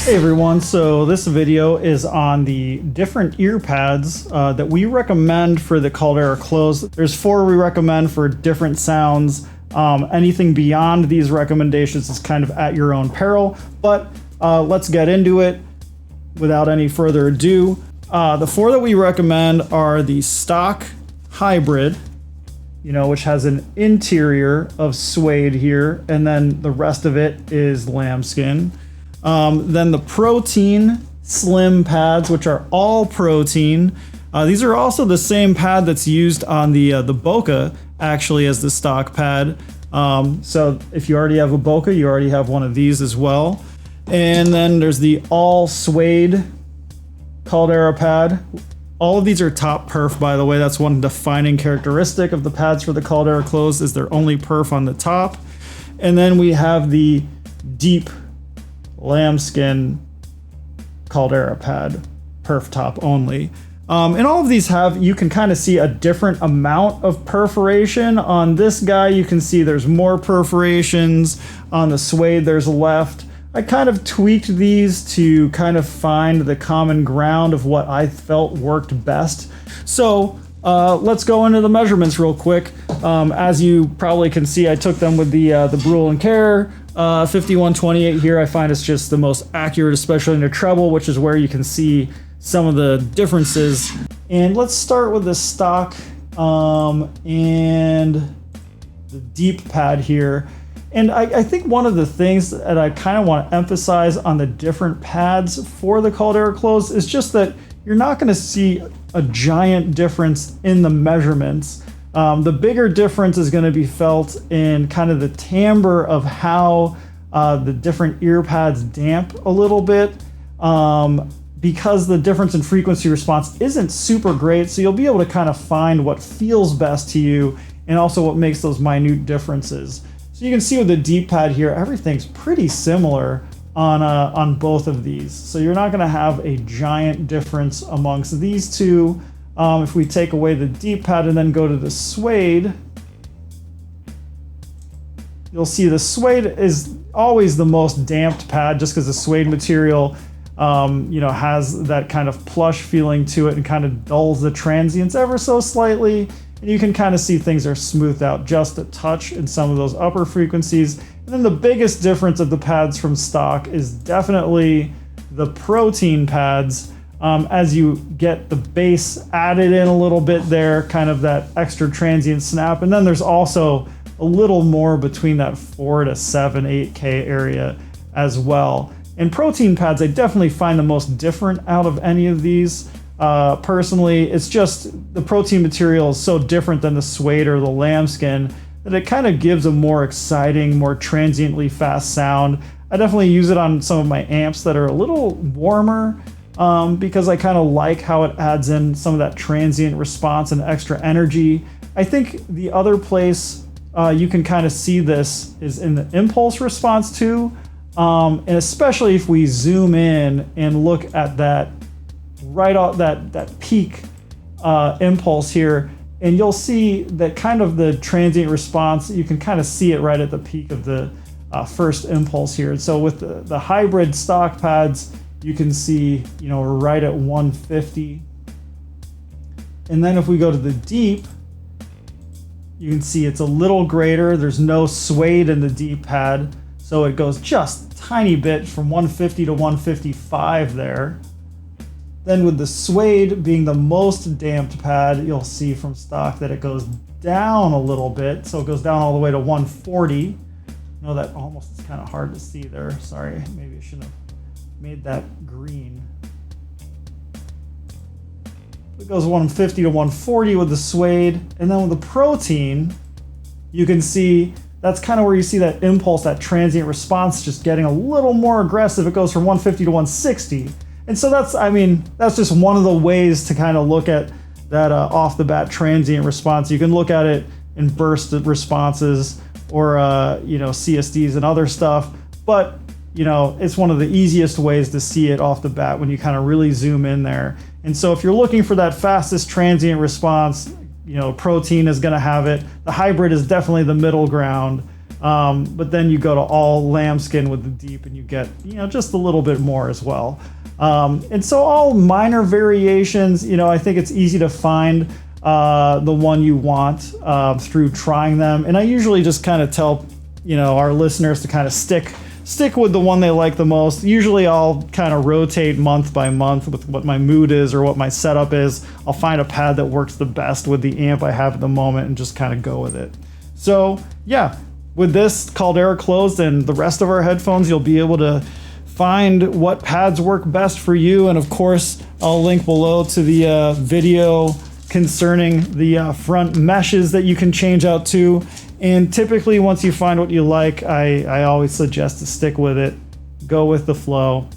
Hey everyone, so this video is on the different ear pads that we recommend for the Caldera close. There's 4 we recommend for different sounds. Anything beyond these recommendations is kind of at your own peril, but let's get into it without any further ado. The 4 that we recommend are the stock hybrid, which has an interior of suede here, and then the rest of it is lambskin. Then the protein slim pads, which are all protein. These are also the same pad that's used on the Bokeh, actually, as the stock pad. So if you already have a Bokeh, you already have one of these as well. And then there's the all suede Caldera pad. All of these are top perf, by the way. That's one defining characteristic of the pads for the Caldera close, is they're only perf on the top. And then we have the deep lambskin Caldera pad, perf top only. And all of these you can kind of see a different amount of perforation. On this guy, you can see there's more perforations. On the suede, there's left. I kind of tweaked these to kind of find the common ground of what I felt worked best. So let's go into the measurements real quick. As you probably can see, I took them with the Brule & Care 5128 here. I find it's just the most accurate, especially in the treble, which is where you can see some of the differences. And let's start with the stock and the deep pad here. And I think one of the things that I kind of want to emphasize on the different pads for the Caldera close is just that you're not going to see a giant difference in the measurements. The bigger difference is going to be felt in kind of the timbre of how the different ear pads damp a little bit, because the difference in frequency response isn't super great. So you'll be able to kind of find what feels best to you and also what makes those minute differences. So you can see with the deep pad here, everything's pretty similar on both of these. So you're not going to have a giant difference amongst these two. If we take away the deep pad and then go to the suede, you'll see the suede is always the most damped pad, just because the suede material has that kind of plush feeling to it and kind of dulls the transients ever so slightly. And you can kind of see things are smoothed out just a touch in some of those upper frequencies. And then the biggest difference of the pads from stock is definitely the protein pads. As you get the bass added in a little bit there, kind of that extra transient snap. And then there's also a little more between that 4 to 7, 8K area as well. And protein pads, I definitely find the most different out of any of these. Personally, it's just the protein material is so different than the suede or the lambskin that it kind of gives a more exciting, more transiently fast sound. I definitely use it on some of my amps that are a little warmer, because I kind of like how it adds in some of that transient response and extra energy. I think the other place you can kind of see this is in the impulse response too, and especially if we zoom in and look at that right off that peak impulse here, and you'll see that kind of the transient response, you can kind of see it right at the peak of the first impulse here. And so with the hybrid stock pads, you can see, we're right at 150. And then if we go to the deep, you can see it's a little greater. There's no suede in the deep pad, so it goes just a tiny bit from 150 to 155 there. Then with the suede being the most damped pad, you'll see from stock that it goes down a little bit. So it goes down all the way to 140. I know that almost is kind of hard to see there. Sorry, maybe I shouldn't have made that green. It goes 150 to 140 with the suede. And then with the protein, you can see that's kind of where you see that impulse, that transient response just getting a little more aggressive. It goes from 150 to 160. And so that's just one of the ways to kind of look at that off the bat transient response. You can look at it in burst responses or CSDs and other stuff, but it's one of the easiest ways to see it off the bat when you kind of really zoom in there. And so if you're looking for that fastest transient response, protein is going to have it. The hybrid is definitely the middle ground. But then you go to all lambskin with the deep and you get, just a little bit more as well. And so all minor variations, I think it's easy to find the one you want through trying them. And I usually just kind of tell, our listeners to kind of stick with the one they like the most. Usually I'll kind of rotate month by month with what my mood is or what my setup is. I'll find a pad that works the best with the amp I have at the moment and just kind of go with it. So yeah, with this Caldera closed and the rest of our headphones, you'll be able to find what pads work best for you. And of course, I'll link below to the video concerning the front meshes that you can change out to. And typically once you find what you like, I always suggest to stick with it, go with the flow,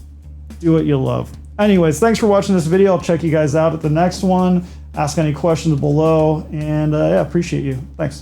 do what you love. Anyways, thanks for watching this video. I'll check you guys out at the next one. Ask any questions below, and yeah, appreciate you. Thanks.